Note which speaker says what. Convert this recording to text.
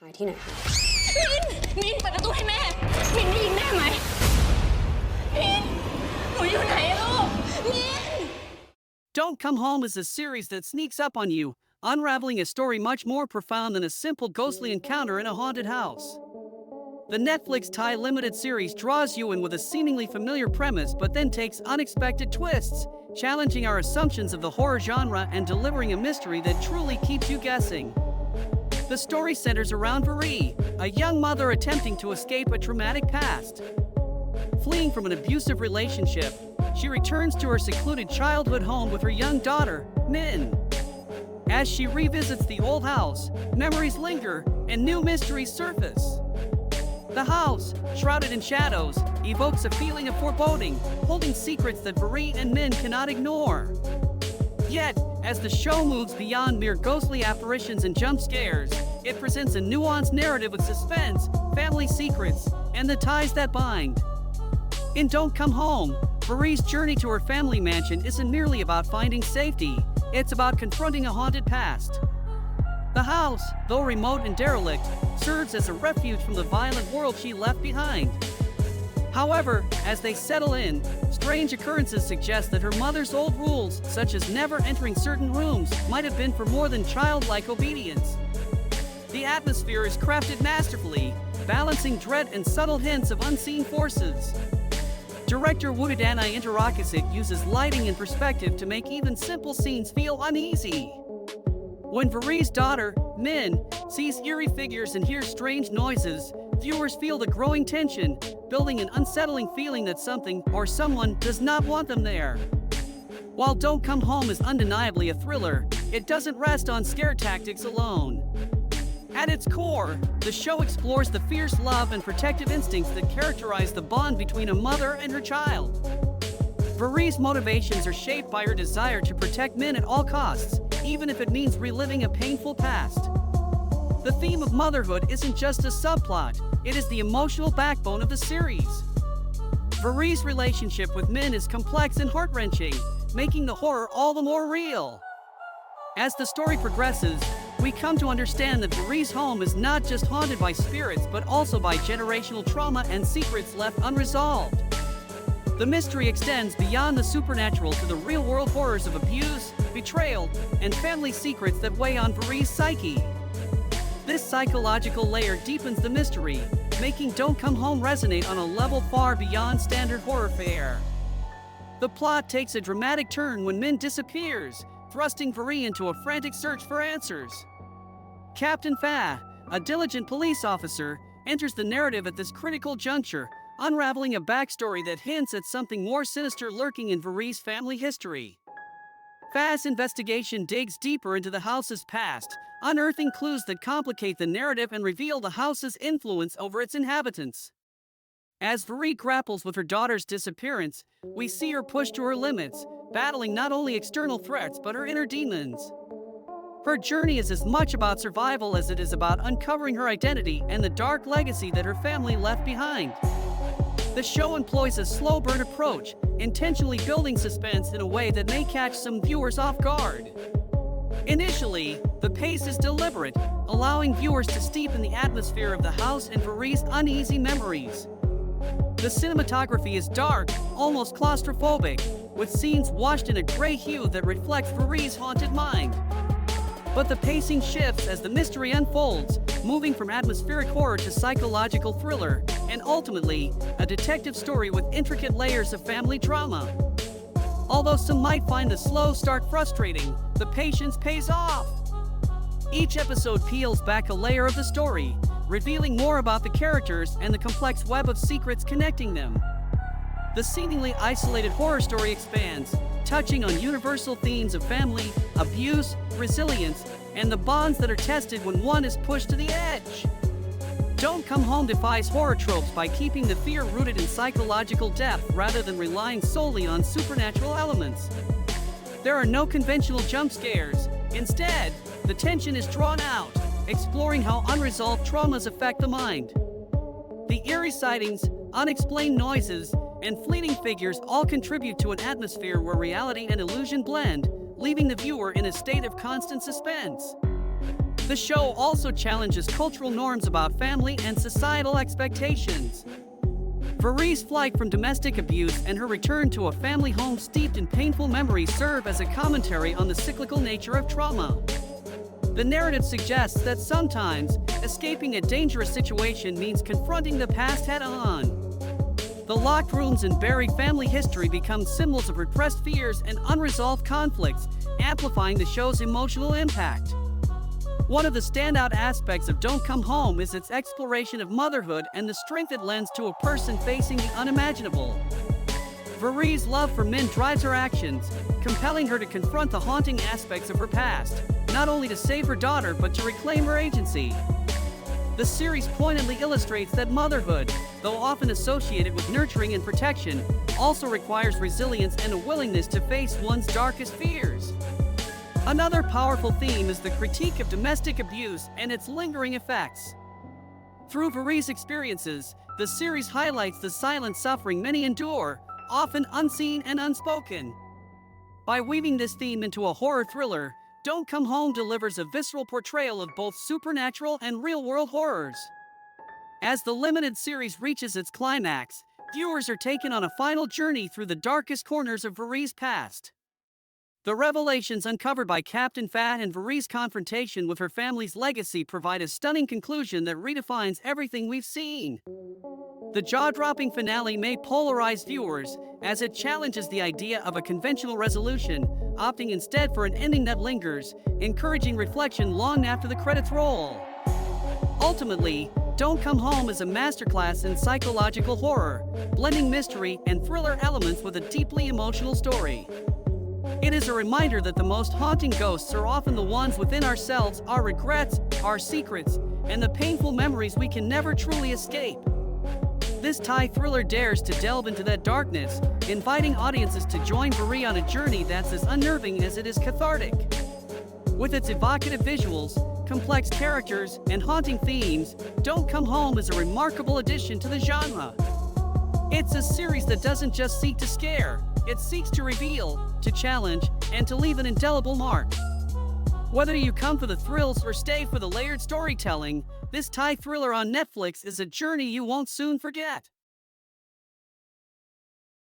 Speaker 1: หายที่ไหนคะ
Speaker 2: มินเปิดประตูให้แม่มินได้ยินแม่ไหมมินหนูอยู่ไหนลูกมิน
Speaker 3: Don't Come Home is a series that sneaks up on you, unraveling a story much more profound than a simple ghostly encounter in a haunted house. The Netflix Thai limited series draws you in with a seemingly familiar premise but then takes unexpected twists, challenging our assumptions of the horror genre and delivering a mystery that truly keeps you guessing. The story centers around Varee, a young mother attempting to escape a traumatic past. Fleeing from an abusive relationship, she returns to her secluded childhood home with her young daughter, Min. As she revisits the old house, memories linger and new mysteries surface. The house, shrouded in shadows, evokes a feeling of foreboding, holding secrets that Varee and Min cannot ignore. Yet, as the show moves beyond mere ghostly apparitions and jump scares, it presents a nuanced narrative of suspense, family secrets, and the ties that bind. In Don't Come Home, Varee's journey to her family mansion isn't merely about finding safety, it's about confronting a haunted past. The house, though remote and derelict, serves as a refuge from the violent world she left behind. However, as they settle in, strange occurrences suggest that her mother's old rules, such as never entering certain rooms, might have been for more than childlike obedience. The atmosphere is crafted masterfully, balancing dread and subtle hints of unseen forces. Director Woodadanai Interakasik uses lighting and perspective to make even simple scenes feel uneasy. When Varee's daughter, Min, sees eerie figures and hears strange noises, viewers feel the growing tension, building an unsettling feeling that something or someone does not want them there. While Don't Come Home is undeniably a thriller, it doesn't rest on scare tactics alone. At its core, the show explores the fierce love and protective instincts that characterize the bond between a mother and her child. Varee's motivations are shaped by her desire to protect Min at all costs, even if it means reliving a painful past. The theme of motherhood isn't just a subplot, it is the emotional backbone of the series. Varee's relationship with Min is complex and heart-wrenching, making the horror all the more real. As the story progresses, we come to understand that Varee's home is not just haunted by spirits but also by generational trauma and secrets left unresolved. The mystery extends beyond the supernatural to the real-world horrors of abuse, betrayal, and family secrets that weigh on Varee's psyche. This psychological layer deepens the mystery, making Don't Come Home resonate on a level far beyond standard horror fare. The plot takes a dramatic turn when Min disappears, thrusting Varee into a frantic search for answers. Captain Fa, a diligent police officer, enters the narrative at this critical juncture, unraveling a backstory that hints at something more sinister lurking in Varee's family history. Fa's investigation digs deeper into the house's past, unearthing clues that complicate the narrative and reveal the house's influence over its inhabitants. As Varee grapples with her daughter's disappearance, we see her push to her limits, battling not only external threats but her inner demons. Her journey is as much about survival as it is about uncovering her identity and the dark legacy that her family left behind. The show employs a slow burn approach, intentionally building suspense in a way that may catch some viewers off guard. Initially, the pace is deliberate, allowing viewers to steep in the atmosphere of the house and Varee's uneasy memories. The cinematography is dark, almost claustrophobic, with scenes washed in a gray hue that reflects Varee's haunted mind. But the pacing shifts as the mystery unfolds, moving from atmospheric horror to psychological thriller, and ultimately, a detective story with intricate layers of family drama. Although some might find the slow start frustrating, the patience pays off. Each episode peels back a layer of the story, revealing more about the characters and the complex web of secrets connecting them. The seemingly isolated horror story expands, touching on universal themes of family, abuse, resilience, and the bonds that are tested when one is pushed to the edge. Don't Come Home defies horror tropes by keeping the fear rooted in psychological depth rather than relying solely on supernatural elements. There are no conventional jump scares. Instead, the tension is drawn out, exploring how unresolved traumas affect the mind. The eerie sightings, unexplained noises, and fleeting figures all contribute to an atmosphere where reality and illusion blend, leaving the viewer in a state of constant suspense. The show also challenges cultural norms about family and societal expectations. Varese' flight from domestic abuse and her return to a family home steeped in painful memories serve as a commentary on the cyclical nature of trauma. The narrative suggests that sometimes, escaping a dangerous situation means confronting the past head-on. The locked rooms and buried family history become symbols of repressed fears and unresolved conflicts, amplifying the show's emotional impact. One of the standout aspects of Don't Come Home is its exploration of motherhood and the strength it lends to a person facing the unimaginable. Varese's love for Min drives her actions, compelling her to confront the haunting aspects of her past, not only to save her daughter but to reclaim her agency. The series pointedly illustrates that motherhood, though often associated with nurturing and protection, also requires resilience and a willingness to face one's darkest fears. Another powerful theme is the critique of domestic abuse and its lingering effects. Through Varese's experiences, the series highlights the silent suffering many endure, often unseen and unspoken. By weaving this theme into a horror thriller, Don't Come Home delivers a visceral portrayal of both supernatural and real-world horrors. As the limited series reaches its climax, viewers are taken on a final journey through the darkest corners of Varese's past. The revelations uncovered by Captain Fat and Varese's confrontation with her family's legacy provide a stunning conclusion that redefines everything we've seen. The jaw-dropping finale may polarize viewers, as it challenges the idea of a conventional resolution, opting instead for an ending that lingers, encouraging reflection long after the credits roll. Ultimately, Don't Come Home is a masterclass in psychological horror, blending mystery and thriller elements with a deeply emotional story. It is a reminder that the most haunting ghosts are often the ones within ourselves, our regrets, our secrets, and the painful memories we can never truly escape. This Thai thriller dares to delve into that darkness, inviting audiences to join Varese on a journey that's as unnerving as it is cathartic. With its evocative visuals, complex characters, and haunting themes, Don't Come Home is a remarkable addition to the genre. It's a series that doesn't just seek to scare, it seeks to reveal, to challenge, and to leave an indelible mark. Whether you come for the thrills or stay for the layered storytelling, this Thai thriller on Netflix is a journey you won't soon forget.